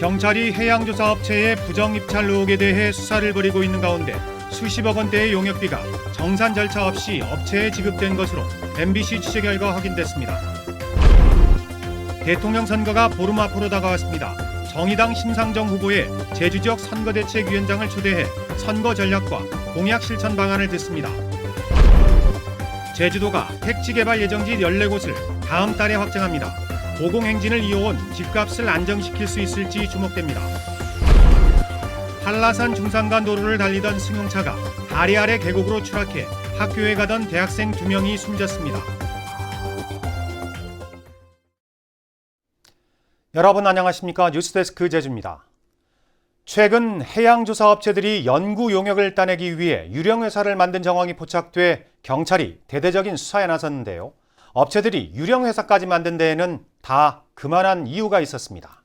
경찰이 해양조사업체의 부정입찰 의혹에 대해 수사를 벌이고 있는 가운데 수십억 원대의 용역비가 정산 절차 없이 업체에 지급된 것으로 MBC 취재 결과 확인됐습니다. 대통령 선거가 보름 앞으로 다가왔습니다. 정의당 심상정 후보의 제주지역 선거대책위원장을 초대해 선거 전략과 공약 실천 방안을 듣습니다. 제주도가 택지 개발 예정지 14곳을 다음 달에 확정합니다. 고공행진을 이어온 집값을 안정시킬 수 있을지 주목됩니다. 한라산 중산간 도로를 달리던 승용차가 다리 아래 계곡으로 추락해 학교에 가던 대학생 2명이 숨졌습니다. 여러분 안녕하십니까? 뉴스데스크 제주입니다. 최근 해양조사업체들이 연구 용역을 따내기 위해 유령회사를 만든 정황이 포착돼 경찰이 대대적인 수사에 나섰는데요. 업체들이 유령회사까지 만든 데에는 다 그만한 이유가 있었습니다.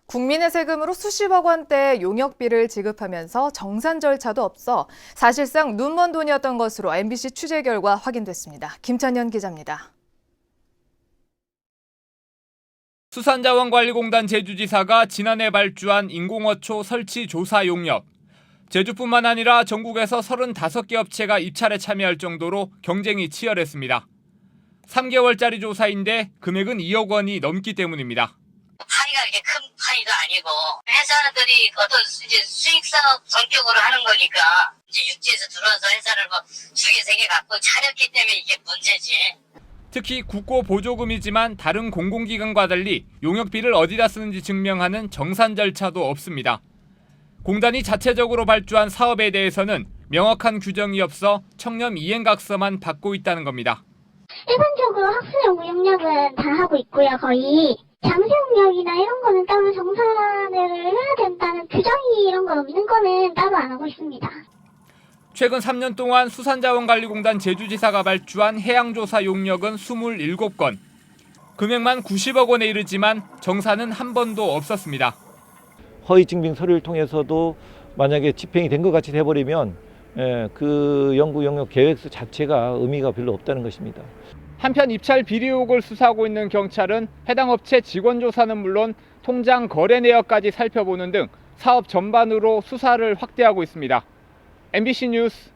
국민의 세금으로 수십억 원대의 용역비를 지급하면서 정산 절차도 없어 사실상 눈먼 돈이었던 것으로 MBC 취재 결과 확인됐습니다. 김찬현 기자입니다. 수산자원관리공단 제주지사가 지난해 발주한 인공어초 설치 조사 용역. 제주뿐만 아니라 전국에서 35개 업체가 입찰에 참여할 정도로 경쟁이 치열했습니다. 3개월짜리 조사인데 금액은 2억 원이 넘기 때문입니다. 파이가 이렇게 큰 파이도 아니고 회사들이 어떤 이제 수익 사업 성격으로 하는 거니까 이제 육지에서 들어와서 회사를 뭐 2개, 3개 갖고 차렸기 때문에 이게 문제지. 특히 국고 보조금이지만 다른 공공기관과 달리 용역비를 어디다 쓰는지 증명하는 정산 절차도 없습니다. 공단이 자체적으로 발주한 사업에 대해서는 명확한 규정이 없어 청렴 이행각서만 받고 있다는 겁니다. 일반적으로 학술연구 용역은 다 하고 있고요, 거의. 장세용역이나 이런 거는 따로 정산을 해야 된다는 규정이 이런 거 없는 거는 따로 안 하고 있습니다. 최근 3년 동안 수산자원관리공단 제주지사가 발주한 해양조사 용역은 27건. 금액만 90억 원에 이르지만 정산은 한 번도 없었습니다. 허위증빙 서류를 통해서도 만약에 집행이 된 것 같이 돼버리면 그 연구 용역 계획서 자체가 의미가 별로 없다는 것입니다. 한편 입찰 비리 의혹을 수사하고 있는 경찰은 해당 업체 직원 조사는 물론 통장 거래 내역까지 살펴보는 등 사업 전반으로 수사를 확대하고 있습니다. MBC 뉴스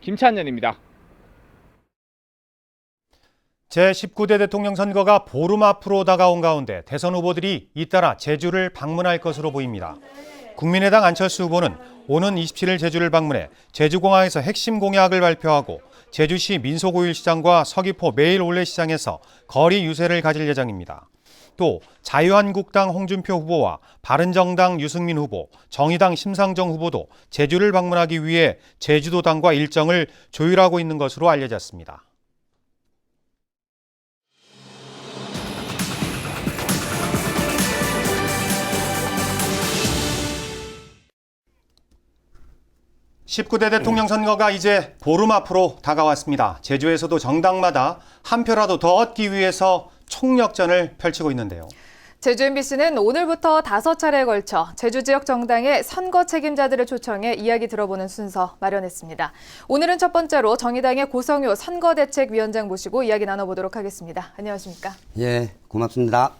김찬현입니다. 제19대 대통령 선거가 보름 앞으로 다가온 가운데 대선 후보들이 잇따라 제주를 방문할 것으로 보입니다. 국민의당 안철수 후보는 오는 27일 제주를 방문해 제주공항에서 핵심 공약을 발표하고 제주시 민속오일시장과 서귀포 매일올레시장에서 거리 유세를 가질 예정입니다. 또 자유한국당 홍준표 후보와 바른정당 유승민 후보, 정의당 심상정 후보도 제주를 방문하기 위해 제주도당과 일정을 조율하고 있는 것으로 알려졌습니다. (19대) 대통령 선거가 이제 보름 앞으로 다가왔습니다. 제주에서도 정당마다 한 표라도 더 얻기 위해서 총력전을 펼치고 있는데요. 제주 MBC는 오늘부터 5차례에 걸쳐 제주 지역 정당의 선거 책임자들을 초청해 이야기 들어보는 순서 마련했습니다. 오늘은 첫 번째로 정의당의 고성효 선거대책위원장 모시고 이야기 나눠보도록 하겠습니다. 안녕하십니까? 예, 고맙습니다.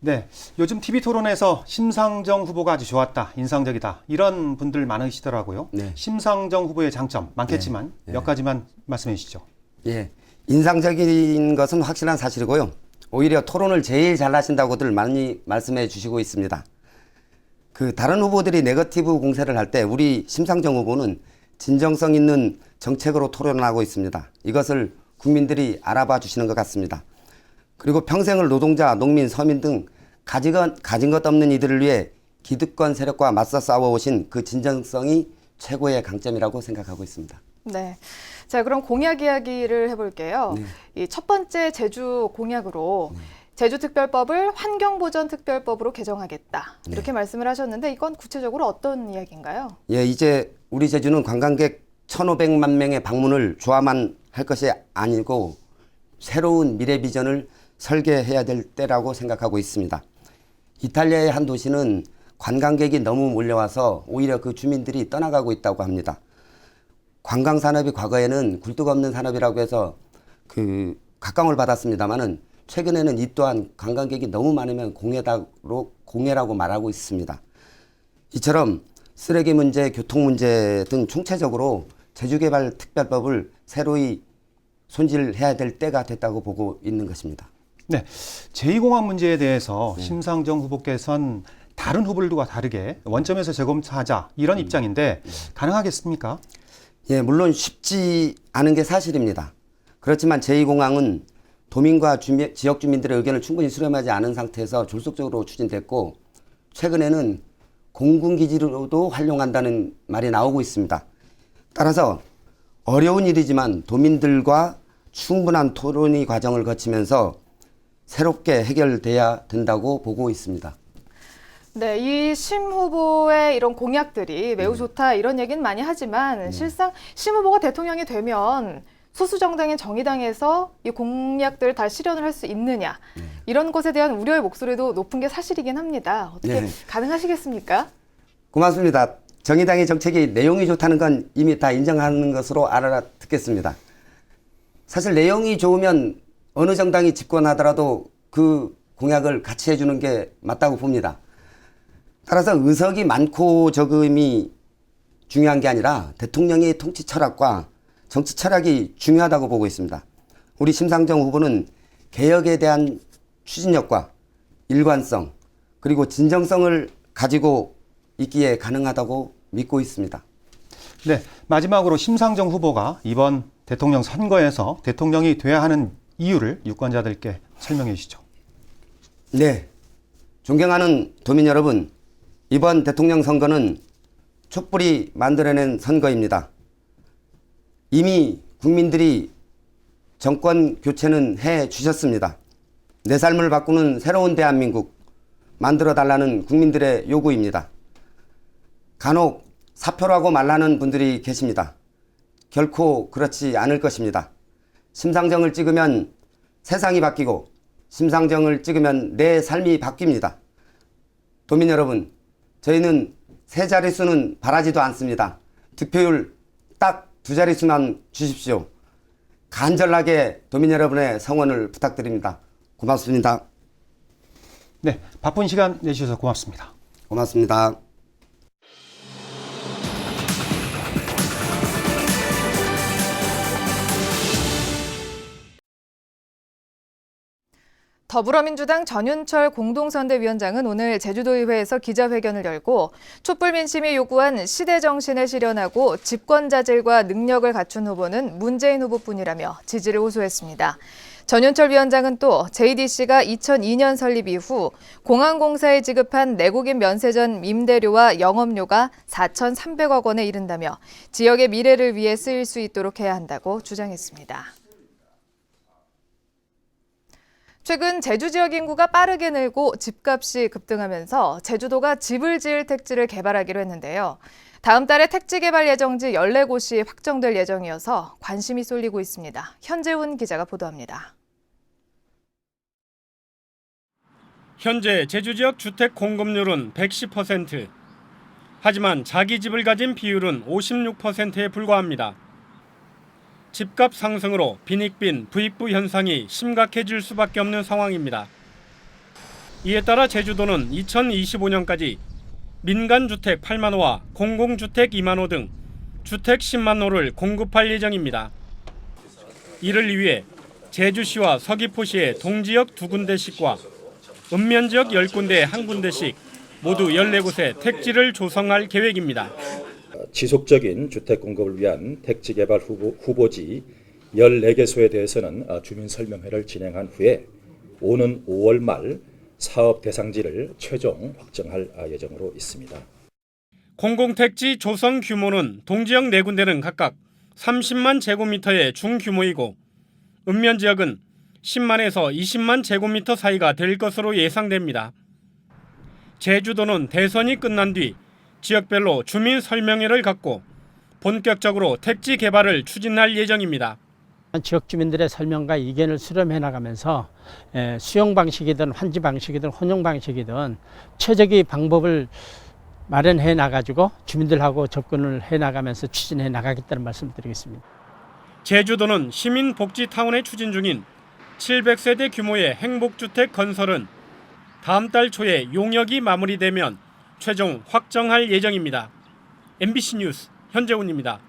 네, 요즘 TV토론에서 심상정 후보가 아주 좋았다, 인상적이다 이런 분들 많으시더라고요. 네. 심상정 후보의 장점 많겠지만 네. 몇 가지만 말씀해 주시죠. 예, 인상적인 것은 확실한 사실이고요. 오히려 토론을 제일 잘하신다고들 많이 말씀해 주시고 있습니다. 다른 후보들이 네거티브 공세를 할 때 우리 심상정 후보는 진정성 있는 정책으로 토론하고 있습니다. 이것을 국민들이 알아봐 주시는 것 같습니다. 그리고 평생을 노동자, 농민, 서민 등 가진 것 없는 이들을 위해 기득권 세력과 맞서 싸워오신 그 진정성이 최고의 강점이라고 생각하고 있습니다. 네. 자, 그럼 공약 이야기를 해볼게요. 네. 이 첫 번째 제주 공약으로 제주특별법을 환경보전특별법으로 개정하겠다. 이렇게 네. 말씀을 하셨는데 이건 구체적으로 어떤 이야기인가요? 예, 이제 우리 제주는 관광객 1,500만 명의 방문을 좋아만 할 것이 아니고 새로운 미래 비전을 설계해야 될 때라고 생각하고 있습니다. 이탈리아의 한 도시는 관광객이 너무 몰려와서 오히려 그 주민들이 떠나가고 있다고 합니다. 관광산업이 과거에는 굴뚝 없는 산업이라고 해서 각광을 받았습니다만은 최근에는 이 또한 관광객이 너무 많으면 공해라고 말하고 있습니다. 이처럼 쓰레기 문제, 교통 문제 등 총체적으로 제주개발특별법을 새로이 손질해야 될 때가 됐다고 보고 있는 것입니다. 네, 제2공항 문제에 대해서 심상정 후보께서는 다른 후보들과 다르게 원점에서 재검토하자 이런 입장인데 가능하겠습니까? 예, 물론 쉽지 않은 게 사실입니다. 그렇지만 제2공항은 도민과 지역 주민들의 의견을 충분히 수렴하지 않은 상태에서 졸속적으로 추진됐고 최근에는 공군기지로도 활용한다는 말이 나오고 있습니다. 따라서 어려운 일이지만 도민들과 충분한 토론의 과정을 거치면서 새롭게 해결돼야 된다고 보고 있습니다. 네, 이 심 후보의 이런 공약들이 매우 좋다 이런 얘기는 많이 하지만 실상 심 후보가 대통령이 되면 소수 정당인 정의당에서 이 공약들을 다 실현을 할 수 있느냐 이런 것에 대한 우려의 목소리도 높은 게 사실이긴 합니다. 어떻게 가능하시겠습니까? 고맙습니다. 정의당의 정책이 내용이 좋다는 건 이미 다 인정하는 것으로 알아듣겠습니다. 사실 내용이 좋으면 어느 정당이 집권하더라도 그 공약을 같이 해주는 게 맞다고 봅니다. 따라서 의석이 많고 적음이 중요한 게 아니라 대통령의 통치 철학과 정치 철학이 중요하다고 보고 있습니다. 우리 심상정 후보는 개혁에 대한 추진력과 일관성 그리고 진정성을 가지고 있기에 가능하다고 믿고 있습니다. 네, 마지막으로 심상정 후보가 이번 대통령 선거에서 대통령이 돼야 하는 이유를 유권자들께 설명해 주시죠. 네, 존경하는 도민 여러분, 이번 대통령 선거는 촛불이 만들어낸 선거입니다. 이미 국민들이 정권 교체는 해 주셨습니다. 내 삶을 바꾸는 새로운 대한민국 만들어 달라는 국민들의 요구입니다. 간혹 사표라고 말하는 분들이 계십니다. 결코 그렇지 않을 것입니다. 심상정을 찍으면 세상이 바뀌고 심상정을 찍으면 내 삶이 바뀝니다. 도민 여러분, 저희는 세 자릿수는 바라지도 않습니다. 득표율 딱 2자릿수만 주십시오. 간절하게 도민 여러분의 성원을 부탁드립니다. 고맙습니다. 네, 바쁜 시간 내주셔서 고맙습니다. 고맙습니다. 더불어민주당 전윤철 공동선대위원장은 오늘 제주도의회에서 기자회견을 열고 촛불 민심이 요구한 시대 정신을 실현하고 집권자질과 능력을 갖춘 후보는 문재인 후보뿐이라며 지지를 호소했습니다. 전윤철 위원장은 또 JDC가 2002년 설립 이후 공항공사에 지급한 내국인 면세점 임대료와 영업료가 4,300억 원에 이른다며 지역의 미래를 위해 쓰일 수 있도록 해야 한다고 주장했습니다. 최근 제주 지역 인구가 빠르게 늘고 집값이 급등하면서 제주도가 집을 지을 택지를 개발하기로 했는데요. 다음 달에 택지 개발 예정지 14곳이 확정될 예정이어서 관심이 쏠리고 있습니다. 현재훈 기자가 보도합니다. 현재 제주 지역 주택 공급률은 110%. 하지만 자기 집을 가진 비율은 56%에 불과합니다. 집값 상승으로 빈익빈, 부익부 현상이 심각해질 수밖에 없는 상황입니다. 이에 따라 제주도는 2025년까지 민간주택 8만 호와 공공주택 2만 호 등 주택 10만 호를 공급할 예정입니다. 이를 위해 제주시와 서귀포시의 동지역 2군데씩과 읍면지역 10군데 1군데씩 모두 14곳에 택지를 조성할 계획입니다. 지속적인 주택 공급을 위한 택지 개발 후보지 14개소에 대해서는 주민 설명회를 진행한 후에 오는 5월 말 사업 대상지를 최종 확정할 예정으로 있습니다. 공공택지 조성 규모는 동지역 4군데는 각각 30만 제곱미터의 중규모이고 읍면지역은 10만에서 20만 제곱미터 사이가 될 것으로 예상됩니다. 제주도는 대선이 끝난 뒤 지역별로 주민 설명회를 갖고 본격적으로 택지 개발을 추진할 예정입니다. 지역 주민들의 설명과 의견을 수렴해 나가면서 수용 방식이든 환지 방식이든 혼용 방식이든 최적의 방법을 마련해 나가지고 주민들하고 접근을 해 나가면서 추진해 나가겠다는 말씀을 드리겠습니다. 제주도는 시민복지타운에 추진 중인 700세대 규모의 행복주택 건설은 다음 달 초에 용역이 마무리되면 최종 확정할 예정입니다. MBC 뉴스 현재훈입니다.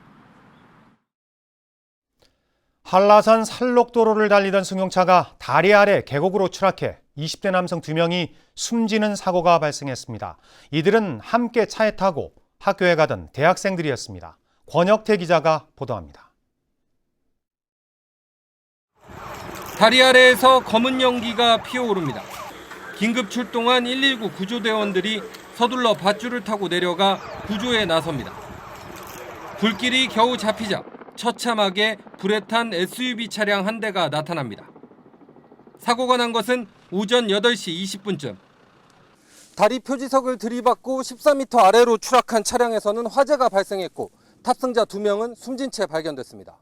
한라산 산록도로를 달리던 승용차가 다리 아래 계곡으로 추락해 20대 남성 2명이 숨지는 사고가 발생했습니다. 이들은 함께 차에 타고 학교에 가던 대학생들이었습니다. 권혁태 기자가 보도합니다. 다리 아래에서 검은 연기가 피어오릅니다. 긴급 출동한 119 구조대원들이 서둘러 밧줄을 타고 내려가 구조에 나섭니다. 불길이 겨우 잡히자 처참하게 불에 탄 SUV 차량 한 대가 나타납니다. 사고가 난 것은 오전 8시 20분쯤. 다리 표지석을 들이받고 14m 아래로 추락한 차량에서는 화재가 발생했고 탑승자 2명은 숨진 채 발견됐습니다.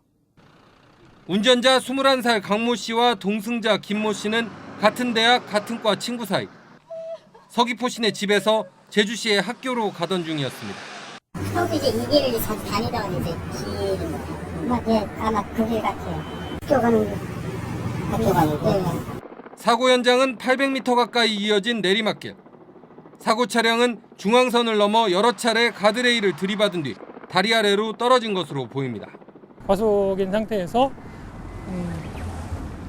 운전자 21살 강모 씨와 동승자 김모 씨는 같은 대학 같은 과 친구 사이. 서귀포 시내 집에서 제주시의 학교로 가던 중이었습니다. 서울도 이제 이 길을 자주 다니다가 이제 길입니다. 아마 그 길 같아요. 학교 가는 길. 학교 가는 길. 사고 현장은 800m 가까이 이어진 내리막길. 사고 차량은 중앙선을 넘어 여러 차례 가드레일을 들이받은 뒤 다리 아래로 떨어진 것으로 보입니다. 과속인 상태에서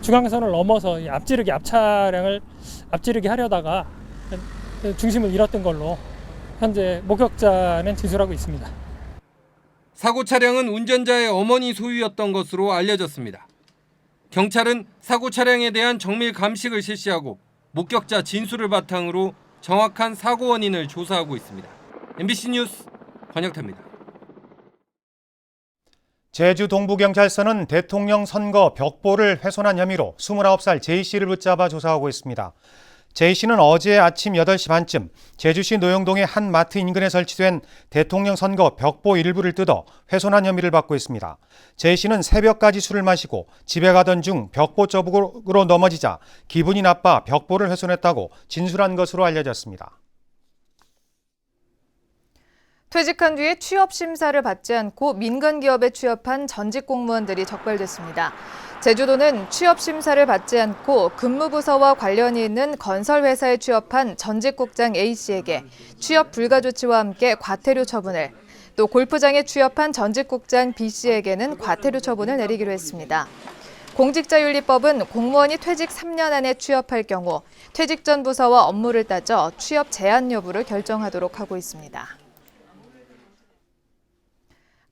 중앙선을 넘어서 앞차량을 앞지르기 하려다가 중심을 잃었던 걸로 현재 목격자는 진술하고 있습니다. 사고 차량은 운전자의 어머니 소유였던 것으로 알려졌습니다. 경찰은 사고 차량에 대한 정밀 감식을 실시하고 목격자 진술을 바탕으로 정확한 사고 원인을 조사하고 있습니다. MBC 뉴스 권혁태입니다. 제주 동부경찰서는 대통령 선거 벽보를 훼손한 혐의로 29살 J씨를 붙잡아 조사하고 있습니다. J씨는 어제 아침 8시 반쯤 제주시 노영동의 한 마트 인근에 설치된 대통령 선거 벽보 일부를 뜯어 훼손한 혐의를 받고 있습니다. J씨는 새벽까지 술을 마시고 집에 가던 중 벽보 쪽으로 넘어지자 기분이 나빠 벽보를 훼손했다고 진술한 것으로 알려졌습니다. 퇴직한 뒤에 취업 심사를 받지 않고 민간 기업에 취업한 전직 공무원들이 적발됐습니다. 제주도는 취업 심사를 받지 않고 근무 부서와 관련이 있는 건설 회사에 취업한 전직 국장 A씨에게 취업 불가 조치와 함께 과태료 처분을, 또 골프장에 취업한 전직 국장 B씨에게는 과태료 처분을 내리기로 했습니다. 공직자윤리법은 공무원이 퇴직 3년 안에 취업할 경우 퇴직 전 부서와 업무를 따져 취업 제한 여부를 결정하도록 하고 있습니다.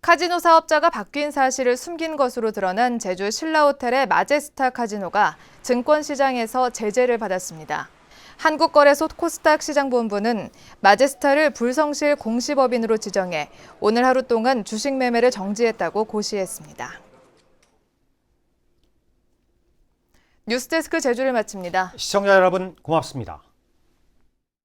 카지노 사업자가 바뀐 사실을 숨긴 것으로 드러난 제주 신라호텔의 마제스타 카지노가 증권시장에서 제재를 받았습니다. 한국거래소 코스닥 시장본부는 마제스타를 불성실 공시법인으로 지정해 오늘 하루 동안 주식 매매를 정지했다고 고시했습니다. 뉴스데스크 제주를 마칩니다. 시청자 여러분 고맙습니다.